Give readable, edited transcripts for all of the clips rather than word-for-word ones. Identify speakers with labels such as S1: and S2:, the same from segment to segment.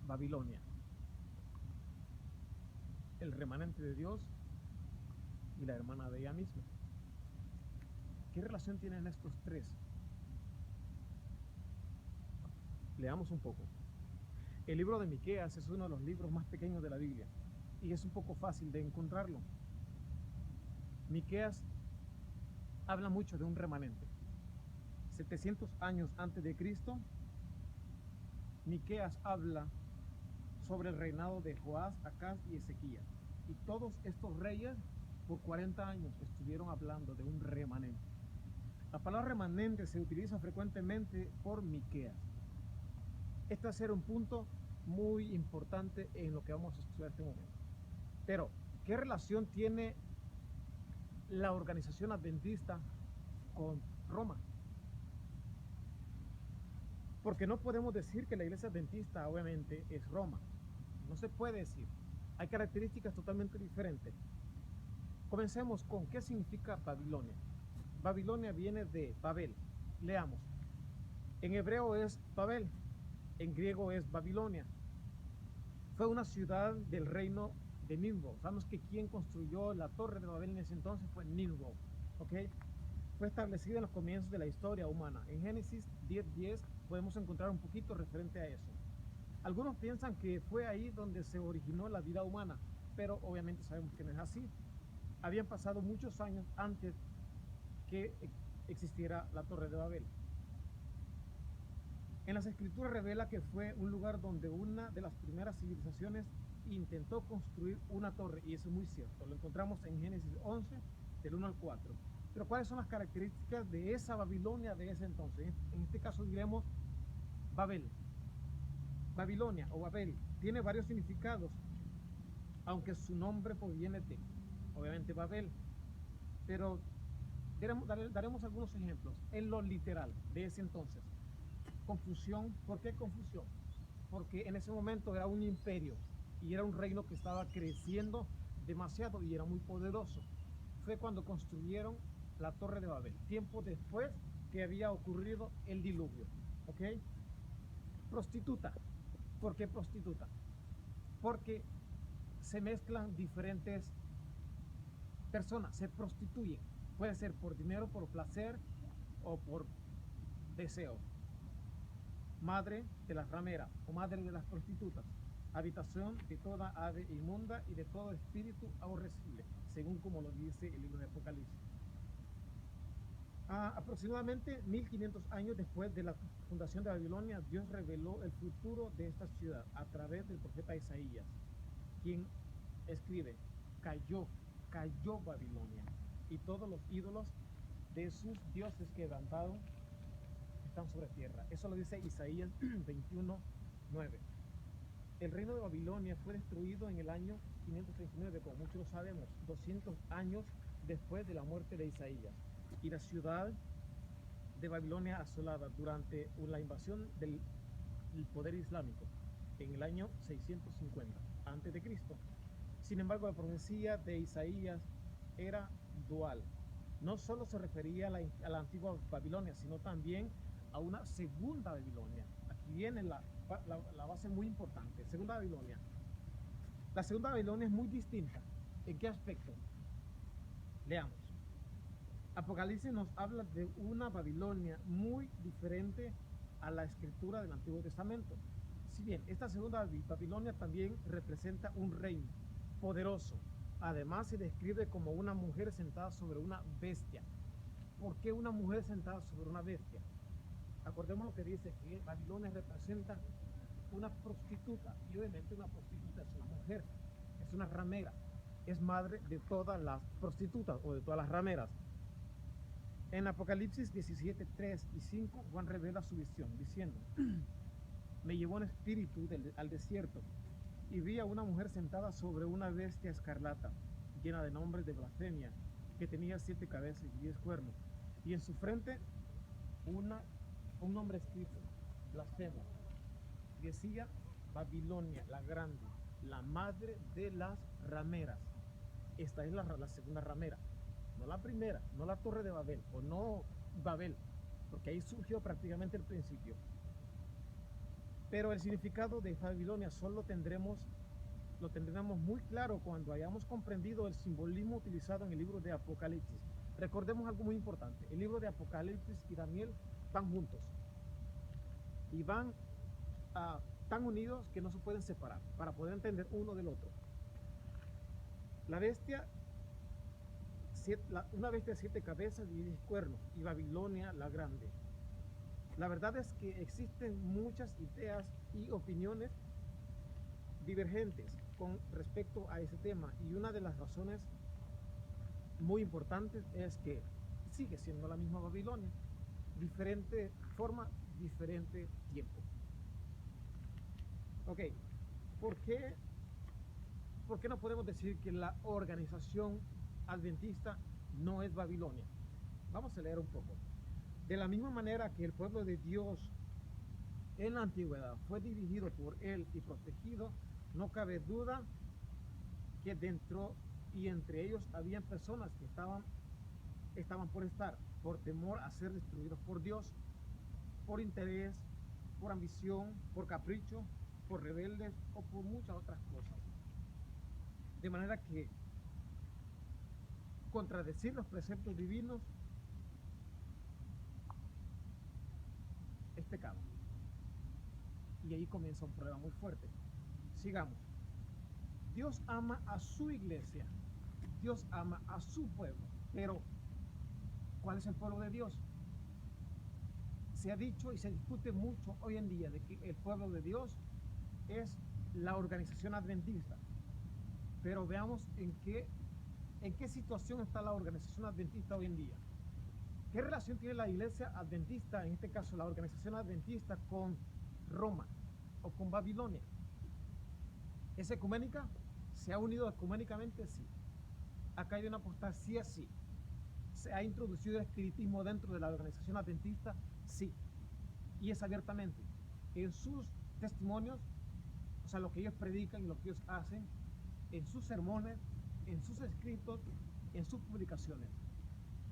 S1: Babilonia, el remanente de Dios y la hermana de ella misma. ¿Qué relación tienen estos tres? Leamos un poco. El libro de Miqueas es uno de los libros más pequeños de la Biblia y es un poco fácil de encontrarlo. Miqueas habla mucho de un remanente. 700 años antes de Cristo, Miqueas habla sobre el reinado de Joás, Acaz y Ezequías. Y todos estos reyes por 40 años estuvieron hablando de un remanente. La palabra remanente se utiliza frecuentemente por Miqueas. Este va a ser un punto muy importante en lo que vamos a estudiar en este momento. Pero, ¿qué relación tiene la organización adventista con Roma? Porque no podemos decir que la iglesia adventista obviamente es Roma. No se puede decir. Hay características totalmente diferentes. Comencemos con qué significa Babilonia. Babilonia viene de Babel. Leamos. En hebreo es Babel, en griego es Babilonia. Fue una ciudad del reino de Nimrod. Sabemos que quien construyó la torre de Babel en ese entonces fue Nimrod. ¿Ok? Fue establecida en los comienzos de la historia humana. En Génesis 10:10 podemos encontrar un poquito referente a eso. Algunos piensan que fue ahí donde se originó la vida humana, pero obviamente sabemos que no es así. Habían pasado muchos años antes que existiera la Torre de Babel. En las escrituras revela que fue un lugar donde una de las primeras civilizaciones intentó construir una torre, y eso es muy cierto. Lo encontramos en Génesis 11, del 1 al 4. Pero ¿cuáles son las características de esa Babilonia de ese entonces? En este caso diremos Babel. Babilonia o Babel tiene varios significados, aunque su nombre proviene de, obviamente, Babel. Pero daremos algunos ejemplos en lo literal de ese entonces. Confusión. ¿Por qué confusión? Porque en ese momento era un imperio y era un reino que estaba creciendo demasiado y era muy poderoso. Fue cuando construyeron la Torre de Babel, tiempo después que había ocurrido el diluvio. ¿Ok? Prostituta. ¿Por qué prostituta? Porque se mezclan diferentes personas, se prostituyen. Puede ser por dinero, por placer o por deseo. Madre de las rameras o madre de las prostitutas, habitación de toda ave inmunda y de todo espíritu aborrecible, según como lo dice el libro de Apocalipsis. Aproximadamente 1500 años después de la fundación de Babilonia, Dios reveló el futuro de esta ciudad a través del profeta Isaías, quien escribe: cayó Babilonia, y todos los ídolos de sus dioses quebrantados están sobre tierra. Eso lo dice Isaías 21:9. El reino de Babilonia fue destruido en el año 539, como muchos lo sabemos, 200 años después de la muerte de Isaías. Y la ciudad de Babilonia asolada durante la invasión del poder islámico en el año 650 antes de Cristo. Sin embargo, la profecía de Isaías era dual. No solo se refería a la antigua Babilonia, sino también a una segunda Babilonia. Aquí viene la base muy importante. Segunda Babilonia. La segunda Babilonia es muy distinta. ¿En qué aspecto? Leamos. Apocalipsis nos habla de una Babilonia muy diferente a la escritura del Antiguo Testamento. Si bien esta segunda Babilonia también representa un reino poderoso, además se describe como una mujer sentada sobre una bestia. ¿Por qué una mujer sentada sobre una bestia? Acordemos lo que dice, que Babilonia representa una prostituta, y obviamente una prostituta es una mujer, es una ramera, es madre de todas las prostitutas o de todas las rameras. En Apocalipsis 17, 3 y 5, Juan revela su visión, diciendo: me llevó en espíritu al desierto, y vi a una mujer sentada sobre una bestia escarlata, llena de nombres de blasfemia, que tenía 7 cabezas y 10 cuernos, y en su frente un nombre escrito, blasfemo. Decía: Babilonia la grande, la madre de las rameras. Esta es la segunda ramera, no la primera, no la Torre de Babel, o no Babel, porque ahí surgió prácticamente el principio. Pero el significado de Babilonia lo tendremos muy claro cuando hayamos comprendido el simbolismo utilizado en el libro de Apocalipsis. Recordemos algo muy importante. El libro de Apocalipsis y Daniel van juntos y van tan unidos que no se pueden separar para poder entender uno del otro. La bestia, una bestia de 7 cabezas y 10 cuernos, y Babilonia la grande. La verdad es que existen muchas ideas y opiniones divergentes con respecto a ese tema, y una de las razones muy importantes es que sigue siendo la misma Babilonia, diferente forma, diferente tiempo. Ok, ¿por qué no podemos decir que la organización adventista no es Babilonia? Vamos a leer un poco. De la misma manera que el pueblo de Dios en la antigüedad fue dirigido por él y protegido, no cabe duda que dentro y entre ellos habían personas que estaban por estar, por temor a ser destruidos por Dios, por interés, por ambición, por capricho, por rebeldes o por muchas otras cosas. De manera que contradecir los preceptos divinos es pecado. Y ahí comienza un problema muy fuerte. Sigamos. Dios ama a su iglesia, Dios ama a su pueblo, pero ¿cuál es el pueblo de Dios? Se ha dicho y se discute mucho hoy en día de que el pueblo de Dios es la organización adventista, pero veamos en qué situación está la organización adventista hoy en día. ¿Qué relación tiene la iglesia adventista, en este caso la organización adventista, con Roma o con Babilonia? ¿Es ecuménica? ¿Se ha unido ecuménicamente? Sí. ¿Ha caído en apostasía? Sí. ¿Se ha introducido el espiritismo dentro de la organización adventista? Sí. Y es abiertamente. En sus testimonios, o sea, lo que ellos predican y lo que ellos hacen, en sus sermones, en sus escritos, en sus publicaciones.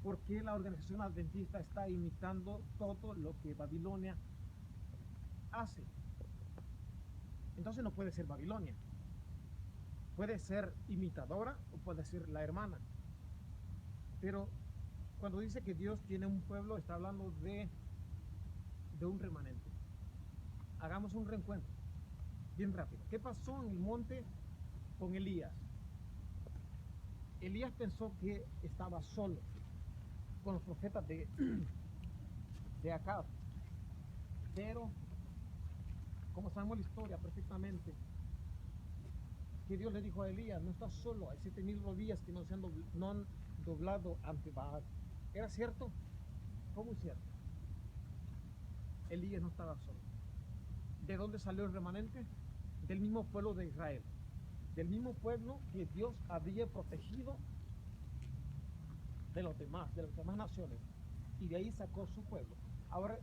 S1: ¿Por qué la organización adventista está imitando todo lo que Babilonia hace? Entonces no puede ser Babilonia. Puede ser imitadora o puede ser la hermana. Pero cuando dice que Dios tiene un pueblo, está hablando de un remanente. Hagamos un reencuentro bien rápido. ¿Qué pasó en el monte con Elías? Elías pensó que estaba solo con los profetas de Acab, pero como sabemos la historia perfectamente, que Dios le dijo a Elías: no estás solo, hay 7,000 rodillas que no se han doblado ante Baal. ¿Era cierto? Fue muy cierto. Elías no estaba solo. ¿De dónde salió el remanente? Del mismo pueblo de Israel, del mismo pueblo que Dios había protegido de las demás naciones, y de ahí sacó su pueblo. Ahora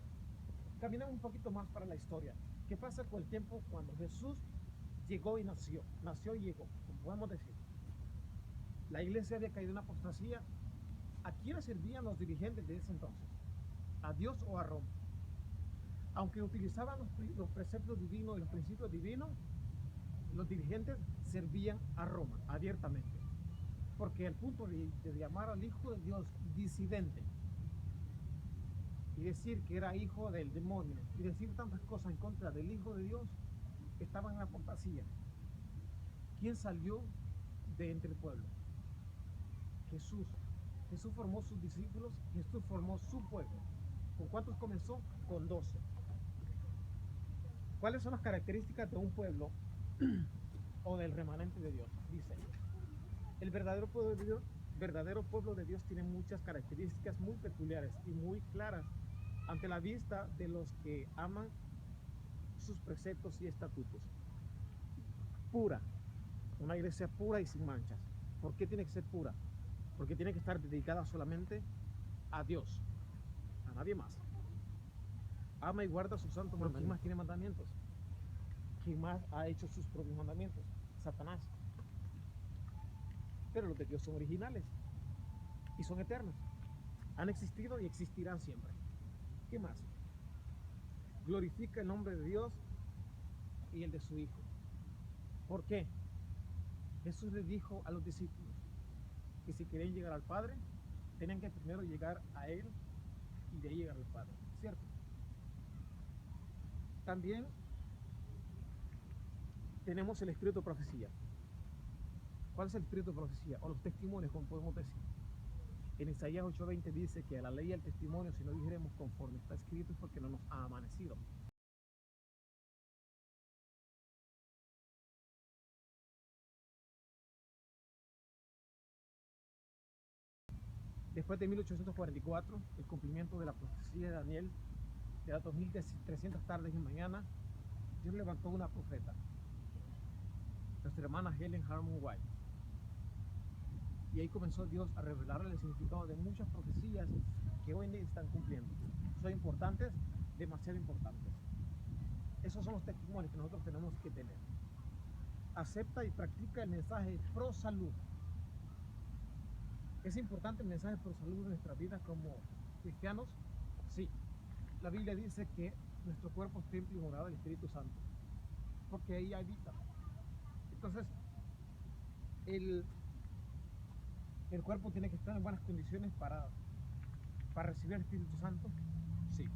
S1: caminamos un poquito más para la historia. ¿Qué pasa con el tiempo cuando Jesús llegó y nació y llegó, como podemos decir? La iglesia había caído en apostasía. ¿A quiénes servían los dirigentes de ese entonces? ¿A Dios o a Roma? Aunque utilizaban los preceptos divinos y los principios divinos, los dirigentes servían a Roma abiertamente, porque el punto de llamar al Hijo de Dios disidente y decir que era hijo del demonio y decir tantas cosas en contra del Hijo de Dios, estaban en apostasía. ¿Quién salió de entre el pueblo? Jesús. Jesús formó sus discípulos, Jesús formó su pueblo. ¿Con cuántos comenzó? Con 12. ¿Cuáles son las características de un pueblo o del remanente de Dios? Dice, el verdadero pueblo de Dios tiene muchas características muy peculiares y muy claras ante la vista de los que aman sus preceptos y estatutos. Pura, una iglesia pura y sin manchas. ¿Por qué tiene que ser pura? Porque tiene que estar dedicada solamente a Dios, a nadie más. Ama y guarda sus santos, pero ¿quién más tiene mandamientos? ¿Quién más ha hecho sus propios mandamientos? Satanás. Pero los de Dios son originales y son eternos. Han existido y existirán siempre. ¿Qué más? Glorifica el nombre de Dios y el de su Hijo. ¿Por qué? Jesús les dijo a los discípulos que si querían llegar al Padre, tenían que primero llegar a Él y de ahí llegar al Padre, ¿cierto? También tenemos el espíritu de profecía. ¿Cuál es el espíritu de profecía? O los testimonios, como podemos decir. En Isaías 8:20 dice que a la ley y al testimonio, si no dijéramos conforme está escrito, es porque no nos ha amanecido. Después de 1844, el cumplimiento de la profecía de Daniel, de las 2300 tardes y mañana, Dios levantó una profeta, nuestra hermana Helen Harmon White. Y ahí comenzó Dios a revelarle el significado de muchas profecías que hoy en día están cumpliendo. Son importantes, demasiado importantes. Esos son los testimonios que nosotros tenemos que tener. Acepta y practica el mensaje pro salud. ¿Es importante el mensaje pro salud en nuestra vida como cristianos? Sí. La Biblia dice que nuestro cuerpo es templo y morada del Espíritu Santo, porque ahí habita. Entonces, el cuerpo tiene que estar en buenas condiciones para recibir el Espíritu Santo. Sí.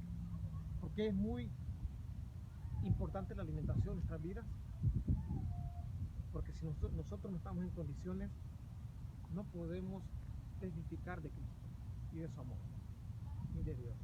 S1: Porque es muy importante la alimentación en nuestras vidas, porque si nosotros no estamos en condiciones, no podemos testificar de Cristo y de su amor y de Dios.